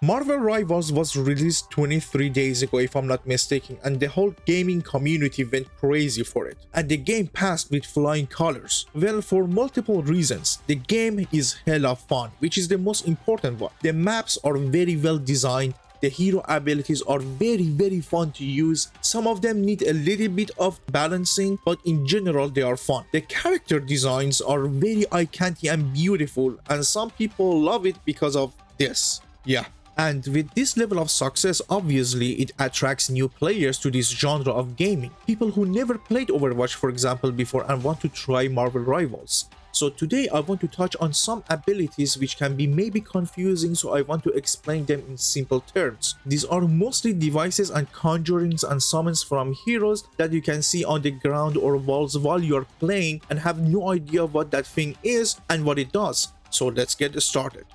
Marvel Rivals was released 23 days ago if I'm not mistaken, and the whole gaming community went crazy for it. And the game passed with flying colors. Well, for multiple reasons. The game is hella fun, which is the most important one. The maps are very well designed. The hero abilities are very fun to use. Some of them need a little bit of balancing, but in general they are fun. The character designs are very eye-candy and beautiful, and some people love it because of this. Yeah. And with this level of success, obviously it attracts new players to this genre of gaming. People who never played Overwatch, for example, before and want to try Marvel Rivals. So today I want to touch on some abilities which can be maybe confusing, so I want to explain them in simple terms. These are mostly devices and conjurings and summons from heroes that you can see on the ground or walls while you're playing and have no idea what that thing is and what it does. So let's get started.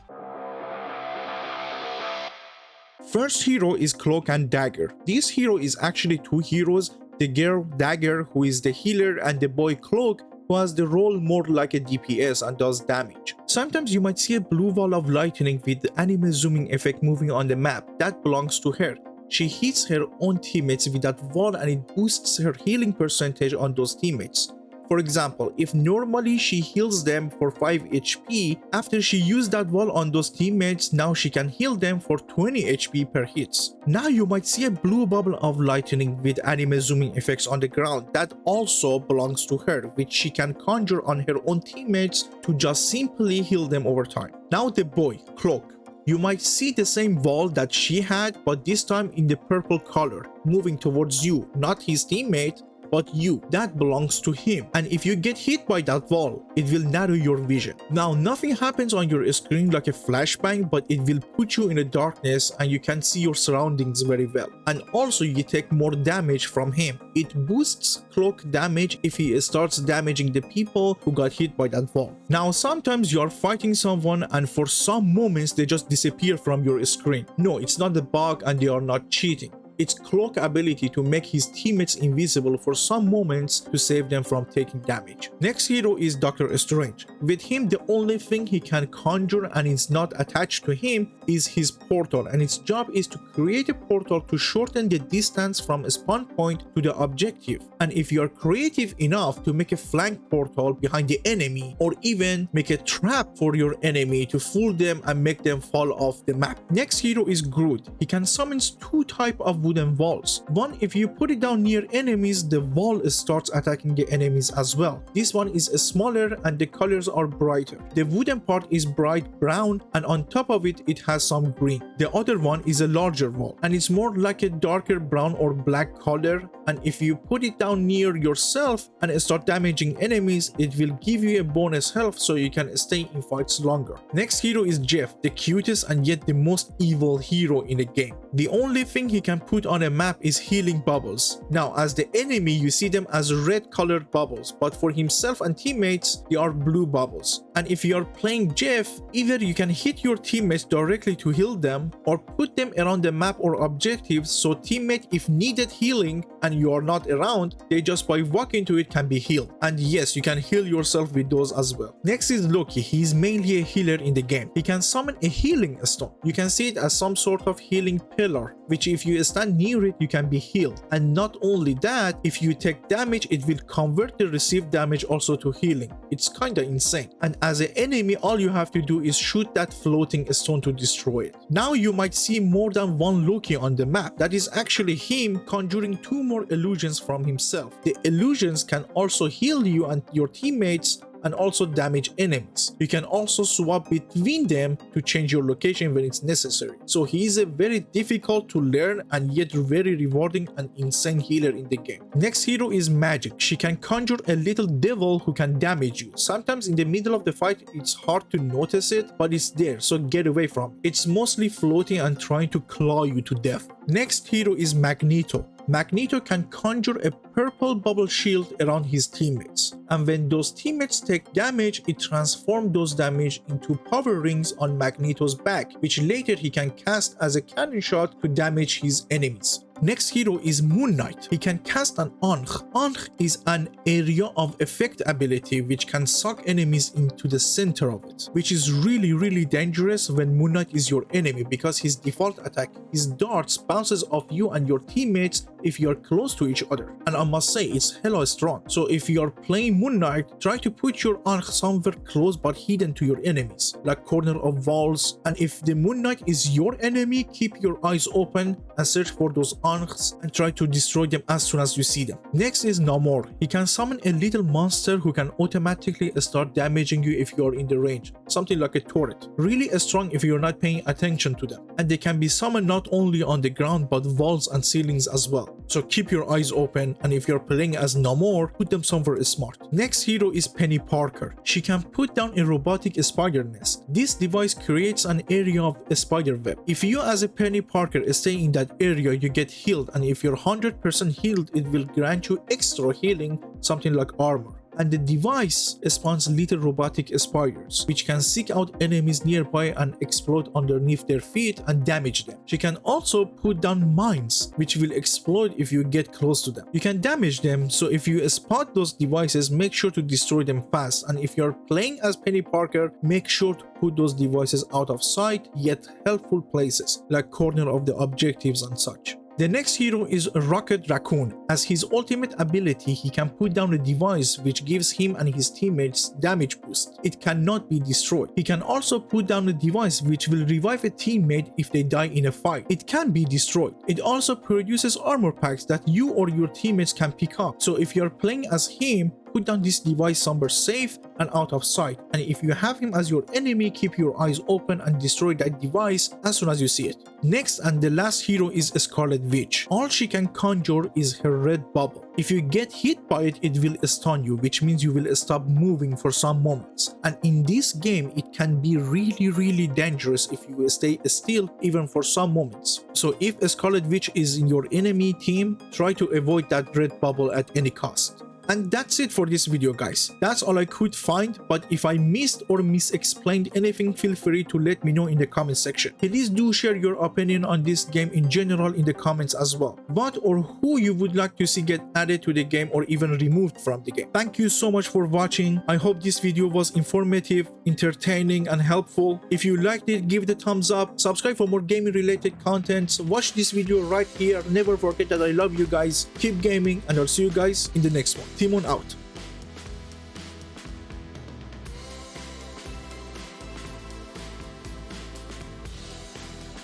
First hero is Cloak and Dagger. This hero is actually two heroes, the girl Dagger, who is the healer, and the boy Cloak, who has the role more like a DPS and does damage. Sometimes you might see a blue wall of lightning with the anime zooming effect moving on the map. That belongs to her. She hits her own teammates with that wall and it boosts her healing percentage on those teammates. For example, if normally she heals them for 5 HP, after she used that wall on those teammates, now she can heal them for 20 HP per hits. Now you might see a blue bubble of lightning with anime zooming effects on the ground. That also belongs to her, which she can conjure on her own teammates to just simply heal them over time. Now the boy, Cloak. You might see the same wall that she had, but this time in the purple color, moving towards you, not his teammate, but you. That belongs to him, and if you get hit by that wall, it will narrow your vision. Now nothing happens on your screen like a flashbang, but it will put you in the darkness and you can see your surroundings very well. And also you take more damage from him. It boosts Cloak damage if he starts damaging the people who got hit by that wall. Now sometimes you are fighting someone and for some moments they just disappear from your screen. No, it's not a bug and they are not cheating. It's Cloak's ability to make his teammates invisible for some moments to save them from taking damage. Next hero is Doctor Strange. With him, the only thing he can conjure and is not attached to him is his portal, and its job is to create a portal to shorten the distance from a spawn point to the objective. And if you are creative enough to make a flank portal behind the enemy, or even make a trap for your enemy to fool them and make them fall off the map. Next hero is Groot. He can summon two types of wooden walls. One, if you put it down near enemies, the wall starts attacking the enemies as well. This one is smaller and the colors are brighter. The wooden part is bright brown and on top of it, it has some green. The other one is a larger wall and it's more like a darker brown or black color, and if you put it down near yourself and start damaging enemies, it will give you a bonus health so you can stay in fights longer. Next hero is Jeff, the cutest and yet the most evil hero in the game. The only thing he can put on a map is healing bubbles. Now as the enemy you see them as red colored bubbles, but for himself and teammates they are blue bubbles. And if you are playing Jeff, either you can hit your teammates directly to heal them or put them around the map or objectives so teammate if needed healing and you are not around, they just by walking to it can be healed. And yes, you can heal yourself with those as well. Next is Loki. He is mainly a healer in the game. He can summon a healing stone. You can see it as some sort of healing pillar, which if you stand near it, you can be healed. And not only that, if you take damage, it will convert the received damage also to healing. It's kinda insane. And as an enemy, all you have to do is shoot that floating stone to destroy it. Now you might see more than one Loki on the map. That is actually him conjuring two more illusions from himself. The illusions can also heal you and your teammates and also damage enemies. You can also swap between them to change your location when it's necessary. So he is a very difficult to learn and yet very rewarding and insane healer in the game. Next hero is Magic. She can conjure a little devil who can damage you. Sometimes in the middle of the fight it's hard to notice it, but it's there, so get away from it. It's mostly floating and trying to claw you to death. Next hero is Magneto. Magneto can conjure a purple bubble shield around his teammates, and when those teammates take damage, it transforms those damage into power rings on Magneto's back, which later he can cast as a cannon shot to damage his enemies. Next hero is Moonight. He can cast an Ankh. Ankh is an area of effect ability which can suck enemies into the center of it, which is really dangerous when Moonight is your enemy because his default attack, his darts, bounces off you and your teammates if you are close to each other. And I must say, it's hella strong. So if you are playing Moonight, try to put your Ankh somewhere close but hidden to your enemies, like corner of walls. And if the Moonight is your enemy, keep your eyes open and search for those Ankhs and try to destroy them as soon as you see them. Next is Namor. He can summon a little monster who can automatically start damaging you if you are in the range, something like a turret. Really strong if you're not paying attention to them. And they can be summoned not only on the ground but walls and ceilings as well. So keep your eyes open, and if you're playing as Namor, put them somewhere smart. Next hero is Penny Parker. She can put down a robotic spider nest. This device creates an area of a spider web. If you as a Penny Parker stay in that area, you get healed, and if you're 100% healed, it will grant you extra healing, something like armor. And the device spawns little robotic spiders, which can seek out enemies nearby and explode underneath their feet and damage them. She can also put down mines, which will explode if you get close to them. You can damage them, so if you spot those devices, make sure to destroy them fast. And if you're playing as Penny Parker, make sure to put those devices out of sight, yet helpful places, like corner of the objectives and such. The next hero is Rocket Raccoon. As his ultimate ability, he can put down a device which gives him and his teammates damage boost. It cannot be destroyed. He can also put down a device which will revive a teammate if they die in a fight. It can be destroyed. It also produces armor packs that you or your teammates can pick up. So if you're playing as him, put down this device somewhere safe and out of sight. And if you have him as your enemy, keep your eyes open and destroy that device as soon as you see it. Next and the last hero is Scarlet Witch. All she can conjure is her red bubble. If you get hit by it, it will stun you, which means you will stop moving for some moments. And in this game, it can be really dangerous if you stay still even for some moments. So if Scarlet Witch is in your enemy team, try to avoid that red bubble at any cost. And that's it for this video, guys. That's all I could find, but if I missed or misexplained anything, feel free to let me know in the comment section. Please do share your opinion on this game in general in the comments as well. What or who you would like to see get added to the game or even removed from the game. Thank you so much for watching. I hope this video was informative, entertaining and helpful. If you liked it, give it a thumbs up, subscribe for more gaming related content, watch this video right here. Never forget that I love you guys, keep gaming, and I'll see you guys in the next one. Timon out.